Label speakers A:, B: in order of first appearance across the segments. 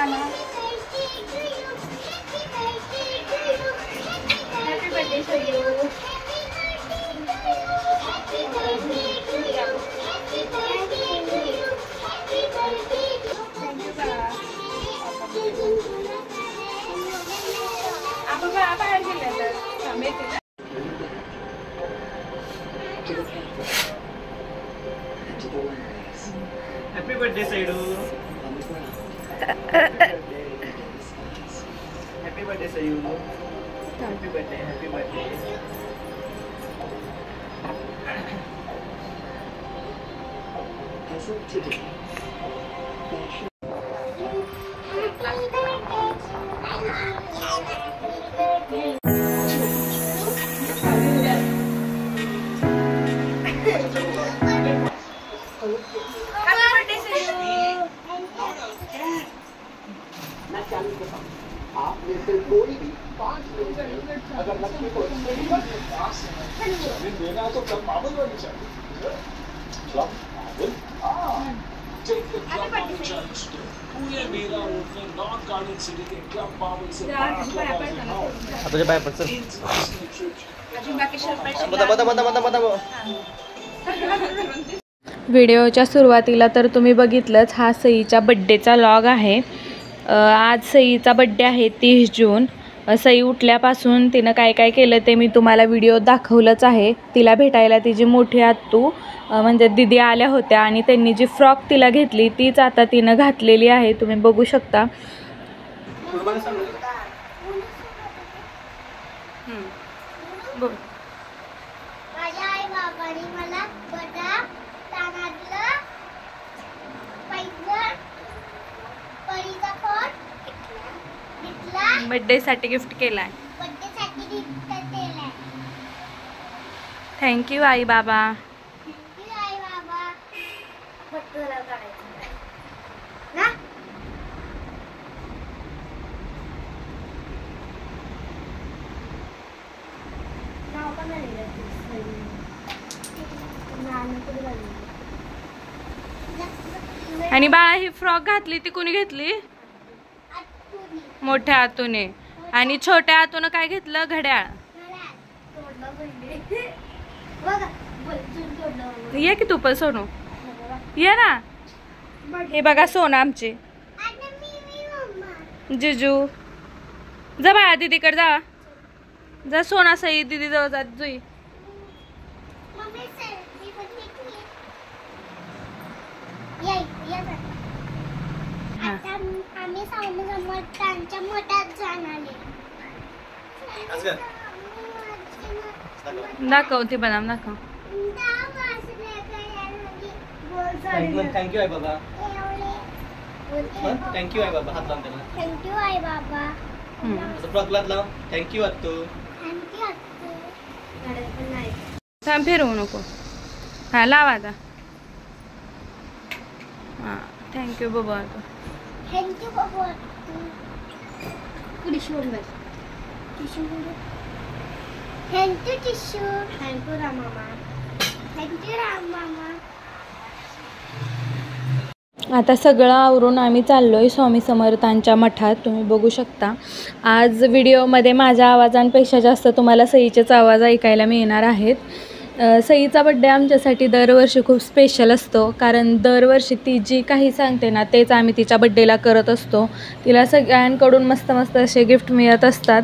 A: मामा happy birthday सयू आपण बाहेर गेले तर
B: Happy birthday, Saidu. Happy birthday, Saidu. Happy birthday, happy birthday.
C: आपने से कोई भी 5 मिनट अगर लक्ष्मी को देना तो क्लब मावल वाली चाहिए क्लब मावल पूरे मेरा ओपनिंग नॉर्थ गार्डन सिटी के क्लब मावल से
B: तुझे बाय पडचं
A: व्हिडिओच्या सुरुवातीला तर तुम्ही बघितलंच हा सईच्या बड्डेचा लॉग आहे। आज सईचा बड्डे आहे 30 जून। सई उठल्यापासून तिनं काय काय केलं ते मी तुम्हाला व्हिडिओ दाखवलंच आहे। तिला भेटायला तिची मोठी आत्तू म्हणजे दीदी आल्या होत्या आणि त्यांनी जी फ्रॉक तिला घेतली तीच आता तिनं घातलेली आहे, तुम्ही बघू शकता। बर्थडे साठी गिफ्ट केलाय। थँक्यू आई बाबा। आणि बाळा ही फ्रॉक घातली ती कोणी घेतली? मोठ्या आतूने। आणि छोट्या आतून काय घेतलं? घड्याळ। ये की तू पण सोनू ये ना। हे बघा सोना आमची जिजू। जा बाळा दीदीकडे जा, जा सोना सई दीदी जवळ जा जुई। दाखव ती बनाम दाखव।
B: थँक्यू आहे बाबा। थँक्यू आहे बाबा। हात लावून त्याला
C: थँक्यू आई बाबा।
B: फ्रॉकलात लाव। थँक्यू अत्तू।
A: थांब फिरवू नको। हा लाव आता। हा थँक्यू बाबा।
C: थँक्यू बाबा। Tissue thank you tissue. Thank you Ram मामा। थँक्यू राम मामा।
A: आता सगळं आवरून आम्ही चाललोय स्वामी समर्थांच्या मठात, तुम्ही बघू शकता। आज व्हिडिओमध्ये माझ्या आवाजांपेक्षा जास्त तुम्हाला सईचेच आवाज ऐकायला मिळणार आहेत। सईचा बड्डे आमच्यासाठी दरवर्षी खूप स्पेशल असतो, कारण दरवर्षी ती जी काही सांगते ना तेच आम्ही तिच्या बड्डेला करत असतो। तिला सगळ्यांकडून मस्त मस्त असे गिफ्ट मिळत असतात।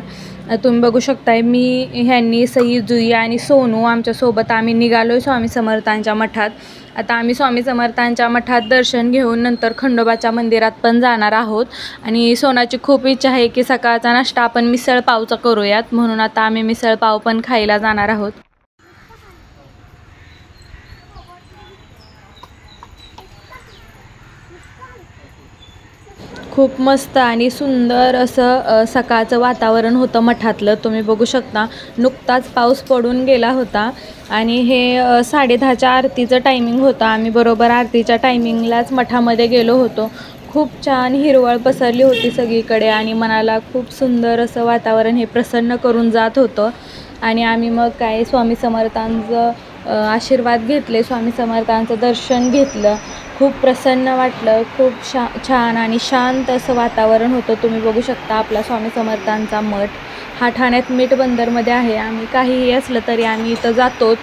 A: तुम्ही बघू शकताय मी ह्यांनी सई जुई आणि सोनू आमच्यासोबत आम्ही निघालोय स्वामी समर्थांच्या मठात। आता आम्ही स्वामी समर्थांच्या मठात दर्शन घेऊन नंतर खंडोबाच्या मंदिरात पण जाणार आहोत। आणि सोनाची खूप इच्छा आहे की सकाळचा नाश्ता आपण मिसळ पावचा करूयात, म्हणून आता आम्ही मिसळ पाव पण खायला जाणार आहोत। खूप मस्त आणि सुंदर असं सकाळचं वातावरण होतं मठातलं, तुम्ही बघू शकता। नुकताच पाऊस पडून गेला होता आणि हे 10:30च्या आरतीचं टायमिंग होतं। आम्ही बरोबर आरतीच्या टायमिंगलाच मठामध्ये गेलो होतो। खूप छान हिरवळ पसरली होती सगळीकडे आणि मनाला खूप सुंदर असं वातावरण हे प्रसन्न करून जात होतं। आणि आम्ही मग काय स्वामी समर्थांचं आशीर्वाद घेतले, स्वामी समर्थांचं दर्शन घेतलं। खूप प्रसन्न वाटलं. खूप छान आणि शांत असं वातावरण होतं. तुम्ही बघू शकता आपला स्वामी समर्थांचा मठ हा ठाण्यात मीठ बंदरमध्ये आहे. आम्ही काहीही असलं तरी आम्ही इथं जातोच.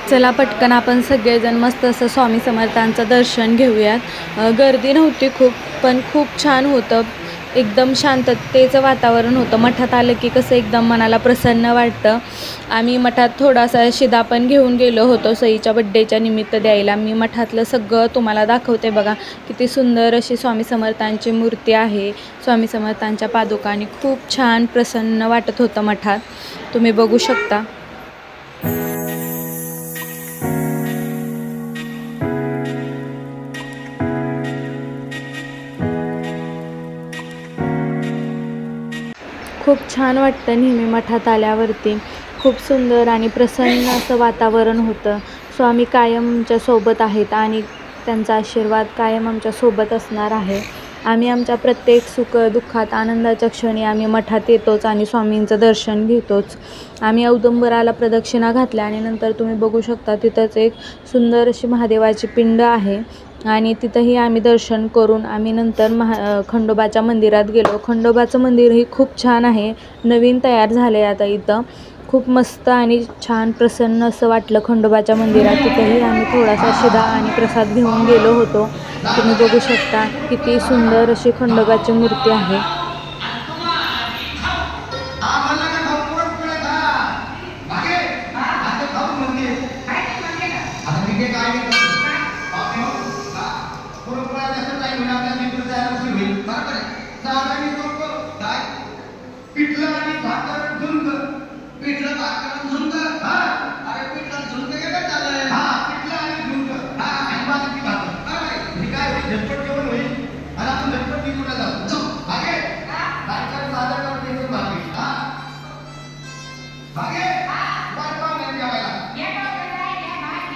A: चला पटकन आपण सगळेजण मस्त असं स्वामी समर्थांचं दर्शन घेऊयात. गर्दी नव्हती खूप, पण खूप छान होतं. एकदम शांततेचं वातावरण होतं. मठात आलं की कसं एकदम मनाला प्रसन्न वाटतं. आम्ही मठात थोडासा शिदा पण घेऊन गेलो होतो सईच्या बड्डेच्या निमित्त द्यायला. मी मठातलं सगळं तुम्हाला दाखवते बघा. किती सुंदर अशी स्वामी समर्थांची मूर्ती आहे. स्वामी समर्थांच्या पादुका आणि खूप छान प्रसन्न वाटत होतं मठात. तुम्ही बघू शकता. खूप छान वाटतं नेहमी मठात आल्यावरती. खूप सुंदर आणि प्रसन्न असं वातावरण होतं. स्वामी कायम आमच्यासोबत आहेत आणि त्यांचा आशीर्वाद कायम आमच्यासोबत असणार आहे. आम्ही आमच्या प्रत्येक सुख दुःखात आनंदाच्या क्षणी आम्ही मठात येतोच आणि स्वामींचं दर्शन घेतोच. आम्ही औदुंबराला प्रदक्षिणा घातल्या आणि नंतर तुम्ही बघू शकता तिथंच एक सुंदर अशी महादेवाची पिंड आहे आणि तिथंही आम्ही दर्शन करून आम्ही नंतर खंडोबाच्या मंदिरात गेलो. खंडोबाचं मंदिरही खूप छान आहे. नवीन तयार झालं आहे आता इथं. खूप मस्त आणि छान प्रसन्न असं वाटलं खंडोबाच्या मंदिरात. तिथंही आम्ही थोडासा शिदा आणि प्रसाद घेऊन गेलो होतो. तुम्ही बघू शकता किती सुंदर अशी खंडोबाची मूर्ती आहे.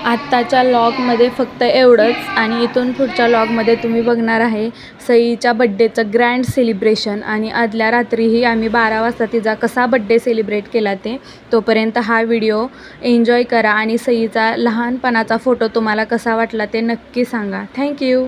A: आत्ताच्या लॉगमध्ये फक्त एवढंच आणि इथून पुढच्या लॉगमध्ये तुम्ही बघणार आहे सईच्या बड्डेचं ग्रँड सेलिब्रेशन आणि आदल्या रात्रीही आम्ही 12 वाजता तिचा कसा बड्डे सेलिब्रेट केला ते. तोपर्यंत हा व्हिडिओ एन्जॉय करा आणि सईचा लहानपणाचा फोटो तुम्हाला कसा वाटला ते नक्की सांगा. थँक्यू.